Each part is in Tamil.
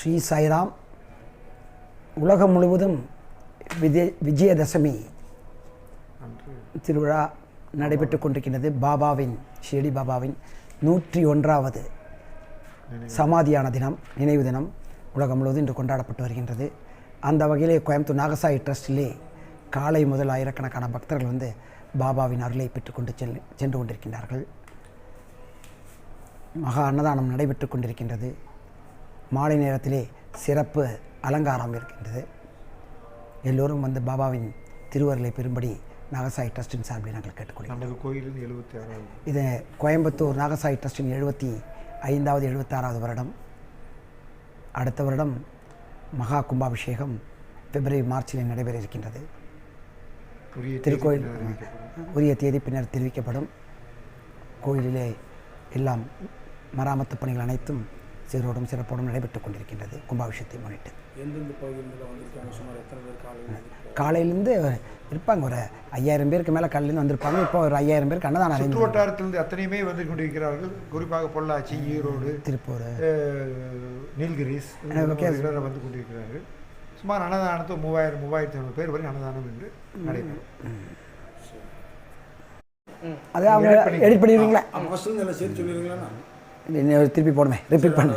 ஸ்ரீ சாய்ராம். உலகம் முழுவதும் விஜயதசமி திருவிழா நடைபெற்று கொண்டிருக்கின்றது. ஷிரடி பாபாவின் 101வது சமாதியான தினம், நினைவு தினம் உலகம் முழுவதும் இன்று கொண்டாடப்பட்டு வருகின்றது. அந்த வகையிலே கோயம்புத்தூர் நாகசாயி ட்ரஸ்டிலே காலை முதல் ஆயிரக்கணக்கான பக்தர்கள் வந்து பாபாவின் அருளை பெற்றுக்கொண்டு சென்று கொண்டிருக்கின்றார்கள். மகா அன்னதானம் நடைபெற்று கொண்டிருக்கின்றது. மாலை நேரத்திலே சிறப்பு அலங்காரம் இருக்கின்றது. எல்லோரும் வந்து பாபாவின் திருவருளை பெறும்படி நாகசாயி ட்ரஸ்டின் சார்பில் நாங்கள் கேட்டுக்கொள்கிறோம். கோயிலின் 76வது இது கோயம்புத்தூர் நாகசாயி ட்ரஸ்டின் 75வது 76வது வருடம். அடுத்த வருடம் மகா கும்பாபிஷேகம் பிப்ரவரி மார்ச்சில் நடைபெற இருக்கின்றது. திருக்கோயில் உரிய தேதி பின்னர் தெரிவிக்கப்படும். கோயிலிலே எல்லாம் மராமத்து பணிகள் அனைத்தும் சீரோடும் சிறப்போடும் நடைபெற்றுக் கொண்டிருக்கின்றது. கும்பாபிஷேகத்தை முன்னிட்டு காலையிலிருந்து இருப்பாங்க. ஒரு 5000 பேருக்கு மேலே காலையிலேருந்து வந்திருப்பாங்க. இப்போ ஒரு 5000 பேருக்கு அன்னதானம் சுற்று வட்டாரத்திலிருந்து அத்தனையுமே வந்து கொண்டிருக்கிறார்கள். குறிப்பாக பொள்ளாச்சி, ஈரோடு, திருப்பூர், நீல்கிரிஸ் வந்து கொண்டிருக்கிறார்கள். சுமார் அன்னதானத்தை 3000-3500 பேர் வரை அன்னதானம் என்று நடைபெறும். அதை அவங்க எடிட் பண்ணிடுவீங்களா? திருப்பி போடுமே, ரிப்பீட் பண்ணு.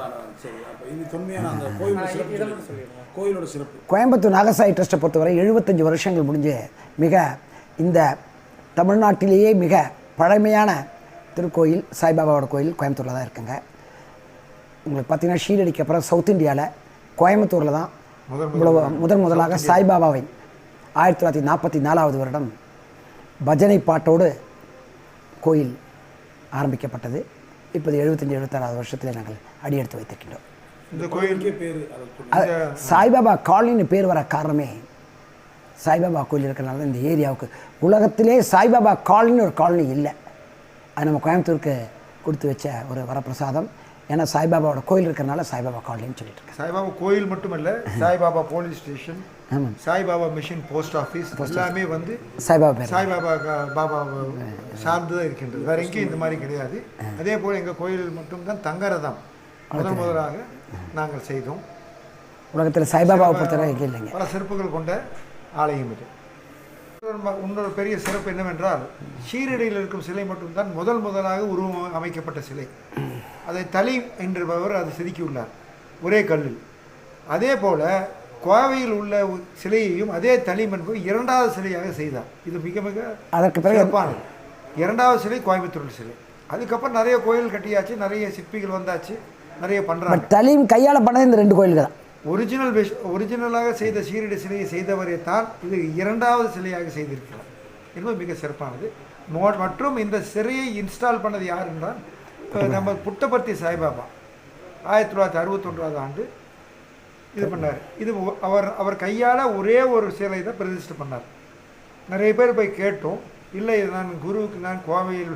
கோயம்புத்தூர் நாகசாயி ட்ரஸ்ட்டை பொறுத்தவரை 75 வருஷங்கள் முடிஞ்சு இந்த தமிழ்நாட்டிலேயே மிக பழமையான திருக்கோயில் சாய்பாபாவோட கோயில் கோயம்புத்தூரில் தான் இருக்குங்க. உங்களுக்கு பார்த்தீங்கன்னா ஷீரடிக்கு அப்புறம் சவுத் இந்தியாவில் கோயம்புத்தூரில் தான் முதலாக சாய்பாபாவை 1944வது வருடம் பஜனை பாட்டோடு கோயில் ஆரம்பிக்கப்பட்டது. இப்போது 75-76 வருஷத்தில் நாங்கள் அடியெடுத்து வைத்திருக்கின்றோம். இந்த கோயிலுக்கு பேர் சாய்பாபா காலனின்னு பேர் வர காரணமே சாய்பாபா கோயில் இருக்கிறனால தான். இந்த ஏரியாவுக்கு உலகத்திலே சாய்பாபா காலனின்னு ஒரு காலனி இல்லை. அது நம்ம கோயம்புத்தூருக்கு கொடுத்து வச்ச ஒரு வரப்பிரசாதம். ஏன்னா சாய்பாபாவோட கோயில் இருக்கிறனால சாய்பாபா காலனின்னு சொல்லிட்டு இருக்கேன். சாய்பாபா கோயில் மட்டுமல்ல, Saibaba police station, Saibaba mission post office எல்லாமே வந்து சாய்பாபா பாபா சார்ந்து தான் இருக்கின்றது. வேற எங்கேயும் இந்த மாதிரி கிடையாது. அதே போல் எங்கள் கோயில் மட்டும்தான் தங்கரதம் முதலாக நாங்கள் செய்தோம். உலகத்தில் சாய்பாபாவை பொறுத்தவரை எங்கே இல்லைங்க. பல சிறப்புகள் கொண்ட ஆலயம் இது. இன்னொரு பெரிய சிறப்பு என்னவென்றால், ஷீரடியில் இருக்கும் சிலை மட்டும்தான் முதலாக உருவம் அமைக்கப்பட்ட சிலை. அதை தலீம் என்றவர் அது செதுக்கியுள்ளார் ஒரே கல்லில். அதே போல் கோவையில் உள்ள சிலையையும் அதே தலீம் என்பவர் 2வது சிலையாக செய்தார். இது மிக மிக அதற்கு சிறப்பானது. 2வது சிலை கோயம்புத்தூர் சிலை. அதுக்கப்புறம் நிறைய கோயில் கட்டியாச்சு, நிறைய சிற்பிகள் வந்தாச்சு, நிறைய பண்ணுறாங்க. தலீம் கையால் பண்ணது இந்த 2 கோயில்கள் தான். ஒரிஜினலாக செய்த ஷீரடி சிலையை செய்தவரே தான் இது 2வது சிலையாக செய்திருக்கிறார் என்பது மிக சிறப்பானது. மற்றும் இந்த சிலையை இன்ஸ்டால் பண்ணது யார் என்றால் நம்ம புட்டபர்த்தி சாய்பாபா 1961வது ஆண்டு இது பண்ணார். இது அவர் கையால் ஒரே ஒரு சிலை தான் பிரதிஷ்டை பண்ணார். நிறைய பேர் போய் கேட்டோம், இல்லை நான் குருவுக்கு நான் கோவையில்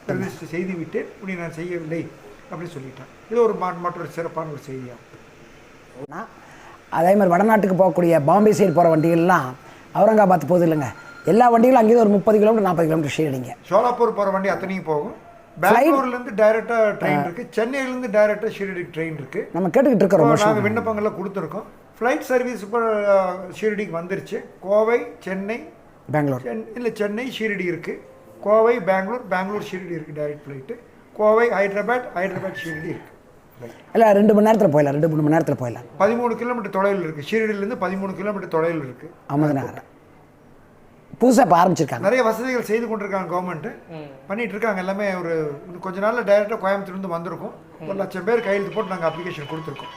பிரதிஷ்டை செய்து விட்டேன், இப்படி நான் செய்யவில்லை அப்படின்னு சொல்லிட்டேன். இது ஒரு மற்றொரு சிறப்பான ஒரு செய்தியாகும். அதே மாதிரி வடநாட்டுக்கு போகக்கூடிய பாம்பே சைடு போகிற வண்டிகள்லாம் அவுரங்காபாத் போகுது இல்லைங்க. எல்லா வண்டிகளும் அங்கேயும் ஒரு 30 கிலோமீட்டர் 40 கிலோமீட்டர் ஷீரடிங்க. சோலாப்பூர் போகிற வண்டி அத்தனையும் போகும். பெங்களூர்லேருந்து டைரெக்டாக ட்ரெயின் இருக்குது. சென்னையிலேருந்து டைரெக்டாக ஷீரடிக்கு ட்ரெயின் இருக்குது. நம்ம கேட்டுக்கிட்டு இருக்கிறோம். நாங்கள் விண்ணப்பங்கள்லாம் கொடுத்துருக்கோம். ஃப்ளைட் சர்வீஸ் இப்போ ஷீரடிக்கு வந்துருச்சு. கோவை, சென்னை, பெங்களூர் இல்லை சென்னை ஷீரடி இருக்குது. கோவை, பெங்களூர் ஷீரடி இருக்குது டைரக்ட் ஃப்ளைட்டு. கோவை, ஹைதராபாத் ஷீரடி இருக்குது. இல்லை 2 மணி நேரத்தில் போயிடலாம். 2-3 மணி நேரத்தில் போயிடலாம். 13 கிலோமீட்டர் தொலைவில் இருக்குது. ஷீரடியிலேருந்து 13 கிலோமீட்டர் தொலைவில் இருக்குது. அகமதுநகர் புதுசாக இப்போ ஆரம்பிச்சிருக்காங்க. நிறைய வசதிகள் செய்து கொண்டிருக்காங்க. கவர்மெண்ட்டு பண்ணிகிட்டு இருக்காங்க. எல்லாமே ஒரு கொஞ்ச நாளில் டைரெக்டாக கோயம்புத்தூர்லேருந்து வந்திருக்கும். 1 லட்சம் பேர் கையெழுத்து போட்டு நாங்கள் அப்ளிகேஷன் கொடுத்துருக்கோம்.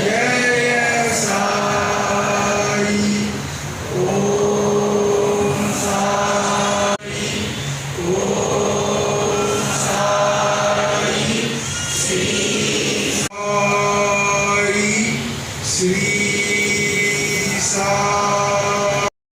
ஜய